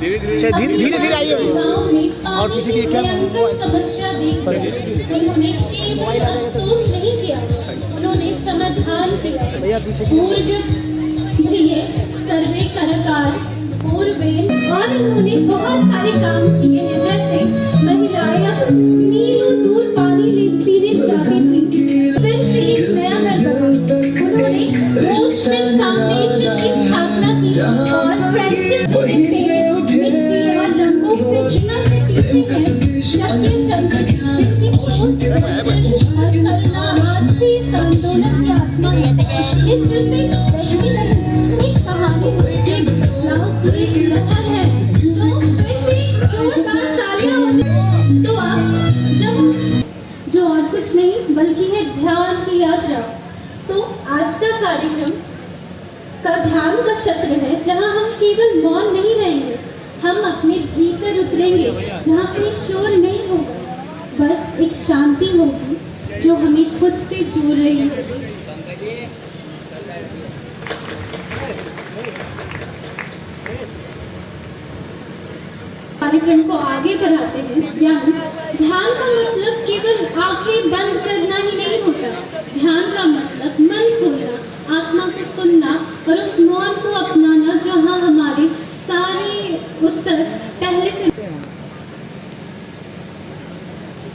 धीरे धीरे आइए। और पीछे की क्या समस्या देखकर उन्होंने केवल अफसोस नहीं किया, उन्होंने समाधान किया। भैया पीछे सर्वे करकार पूर्वे और इन्होंने बहुत सारे काम किए हैं, जैसे महिलाएं मीलों दूर पानी पीने जाती थी, फिर से एक नया घर बना। उन्होंने ओशमैन फाउंडेशन की स्थापना की और फ्रेंडशिप मिट्टी और रंगों से बिना से पीछे है शक्ति चंद्र, जिनकी सोच करुणा आपसी संतुलन की आत्मा है। इस फिल्म में एक कहानी एक लहर है तो वैसे जोरदार तालियां हो। तो आप जो और कुछ नहीं बल्कि है ध्यान की यात्रा। तो आज का कार्यक्रम का ध्यान का सत्र है, जहां हम केवल मौन नहीं रहेंगे, हम अपने भीतर उतरेंगे, जहां कोई शोर नहीं होगा, बस एक शांति होगी जो हमें खुद से जोड़ रही है। कार्यक्रम को आगे बढ़ाते हैं। ध्यान का मतलब केवल आंखें बंद करना ही नहीं होता। ध्यान का मतलब मन खोलना, आत्मा को सुनना और उस मौन को अपनाना जहां हमारे सारे उत्तर पहले से।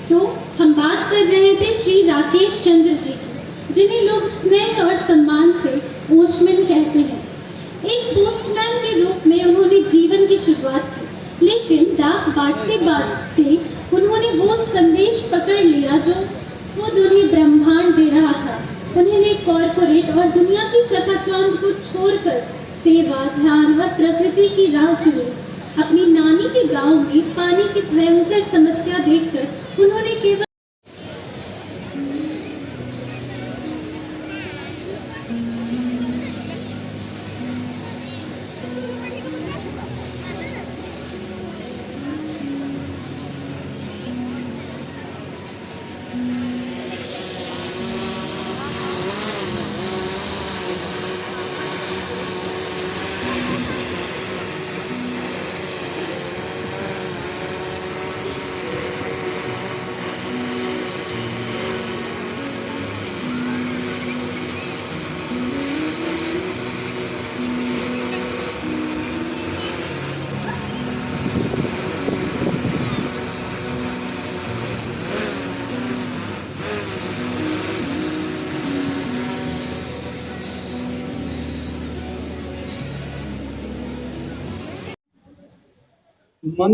तो हम बात कर रहे थे श्री राकेश चंद्र जी की, जिन्हें लोग स्नेह और सम्मान से ओशमैन कहते हैं। एक पोस्टमैन के रूप में उन्होंने जीवन की शुरुआत की, लेकिन डाक बांटते बांटते उन्होंने वो संदेश पकड़ लिया जो वो उन्हें ब्रह्मांड दे रहा था। उन्होंने कॉर्पोरेट और दुनिया की चकाचौंध को छोड़कर सेवा, ध्यान और प्रकृति की राह चुनी। अपनी नानी के गांव में पानी की भयंकर समस्या देखकर उन्होंने केवल मन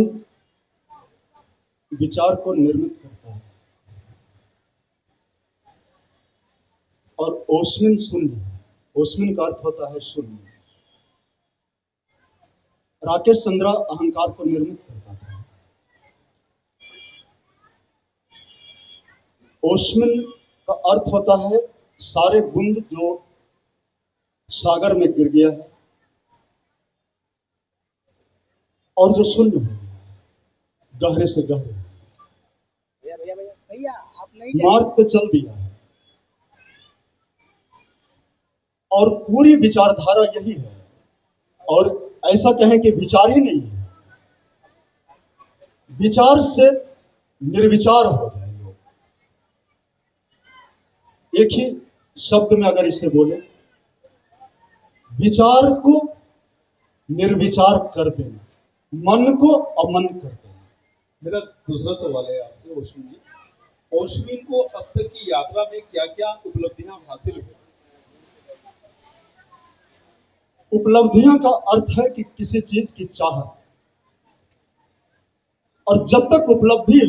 विचार को निर्मित करता है और ओशमैन शून्य। ओशमैन का अर्थ होता है शून्य। राकेश चंद्र अहंकार को निर्मित करता था। ओशमैन का अर्थ होता है सारे बूंद जो सागर में गिर गया है और जो शून्य है, गहरे से गहरे मार्ग पे चल दिया है। और पूरी विचारधारा यही है, और ऐसा कहें कि विचार ही नहीं है, विचार से निर्विचार हो जाए लोग। एक ही शब्द में अगर इसे बोले, विचार को निर्विचार कर देना, मन को अमन कर देना। मेरा दूसरा सवाल है आपसे ओशमैन जी। ओशमैन को अब तक की यात्रा में क्या क्या उपलब्धियां हासिल हुई? उपलब्धियां का अर्थ है कि किसी चीज की चाहत, और जब तक उपलब्धि है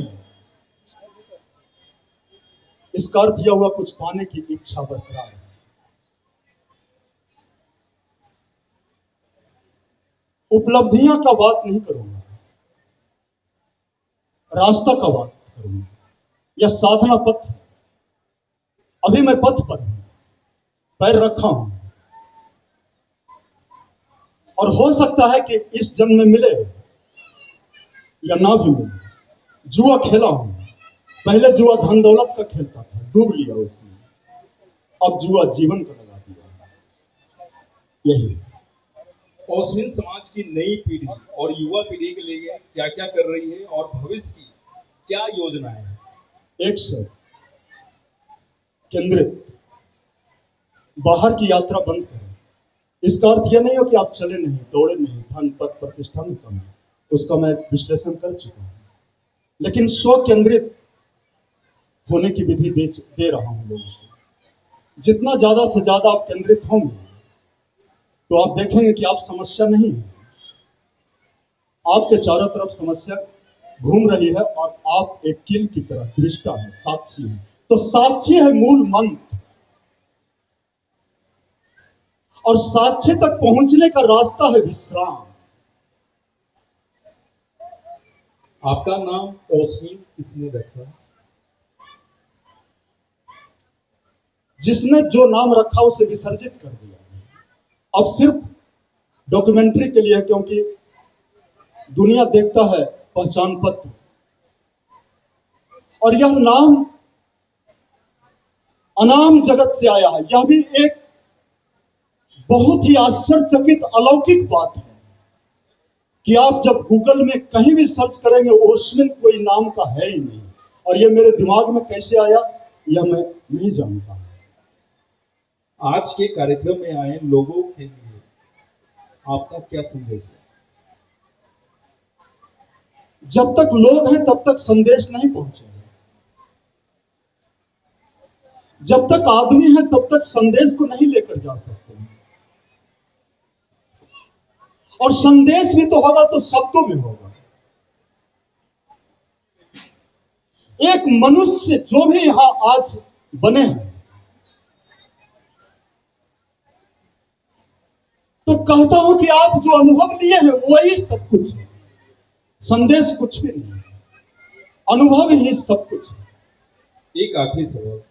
इसका अर्थ यह हुआ कुछ पाने की इच्छा बरकरार है। उपलब्धियां का बात नहीं करूंगा, रास्ता का बात करूंगा। यह साधना पथ है। अभी मैं पथ पर हूं, पैर रखा हूं, और हो सकता है कि इस जन्म में मिले या ना भी मिले। जुआ खेला हूं, पहले जुआ धन दौलत का खेलता था, डूब लिया उसमें, अब जुआ जीवन का लगा दिया। यही ओशमिन समाज की नई पीढ़ी और युवा पीढ़ी के लिए क्या क्या कर रही है और भविष्य की क्या योजनाएं हैं? एक से केंद्रित, बाहर की यात्रा बंद करें। इसका अर्थ यह नहीं हो कि आप चले नहीं, दौड़े नहीं, धन पद प्रतिष्ठा में कम है, उसका मैं विश्लेषण कर चुका हूं, लेकिन स्व केंद्रित होने की विधि दे रहा हूं लोगों को। जितना ज्यादा से ज्यादा आप केंद्रित होंगे तो आप देखेंगे कि आप समस्या नहीं है, आपके चारों तरफ समस्या घूम रही है और आप एक कील की तरह दृष्टा है, साक्षी है। तो साक्षी है मूल मंत्र, और साक्षी तक पहुंचने का रास्ता है विश्राम। आपका नाम ओशमिन किसने रखा? जिसने जो नाम रखा उसे विसर्जित कर दिया, अब सिर्फ डॉक्यूमेंट्री के लिए, क्योंकि दुनिया देखता है पहचान पत्र, और यह नाम अनाम जगत से आया है। यह भी एक बहुत ही आश्चर्यचकित अलौकिक बात है कि आप जब गूगल में कहीं भी सर्च करेंगे, ओशमिन कोई नाम का है ही नहीं। और यह मेरे दिमाग में कैसे आया यह मैं नहीं जानता। आज के कार्यक्रम में आए लोगों के लिए आपका क्या संदेश है? जब तक लोग हैं तब तक संदेश नहीं पहुंचेगा, जब तक आदमी है तब तक संदेश को नहीं लेकर जा सकते हैं। और संदेश भी तो होगा तो शब्दों में होगा। एक मनुष्य जो भी यहां आज बने हैं, तो कहता हूं कि आप जो अनुभव लिए हैं वही सब कुछ है, संदेश कुछ भी नहीं, अनुभव ही सब कुछ है। एक आखिरी सवाल,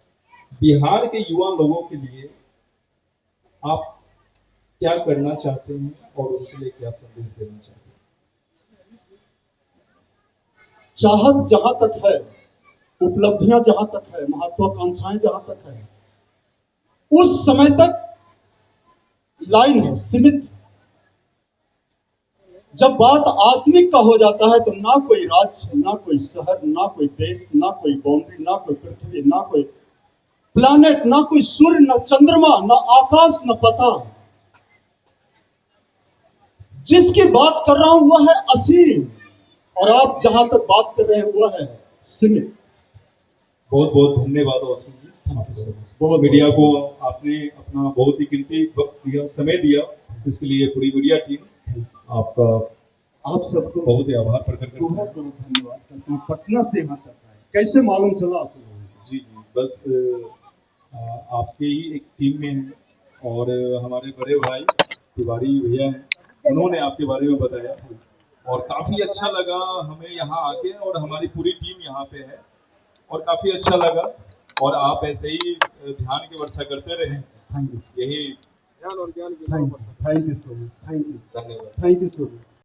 बिहार के युवा लोगों के लिए आप क्या करना चाहते हैं और उनके लिए क्या संदेश देना चाहते हैं? चाहत जहां तक है, उपलब्धियां जहां तक है, महत्वाकांक्षाएं जहां तक है, उस समय तक लाइन है, सीमित है। जब बात आत्मिक का हो जाता है तो ना कोई राज्य, ना कोई शहर, ना कोई देश, ना कोई बाउंड्री, ना कोई पृथ्वी, ना कोई प्लैनेट, ना कोई सूर्य, ना चंद्रमा, ना आकाश, ना पता। जिसकी बात कर रहा हूं वह है असीम, और आप जहां तक बात कर रहे हैं वह है सीमित। बहुत बहुत धन्यवाद ओशमिन जी, बहुत मीडिया को आपने अपना बहुत ही कीमती वक्त दिया, समय दिया, इसके लिए पूरी मीडिया टीम आपका आप सबको बहुत ही आभार प्रकट करता हूं। बहुत बहुत धन्यवाद करता हूं। पटना से यहाँ तक आए, कैसे मालूम चला आप लोगों को? जी जी, बस आपके ही एक टीम में है, और हमारे बड़े भाई तिवारी भैया हैं, उन्होंने आपके बारे में बताया और काफ़ी अच्छा लगा हमें यहाँ आके, और हमारी पूरी टीम यहाँ पे है और काफ़ी अच्छा लगा। और आप ऐसे ही ध्यान की वर्षा करते रहें, थैंक यू, यही thank you so much, thank you, धन्यवाद। Thank you so much.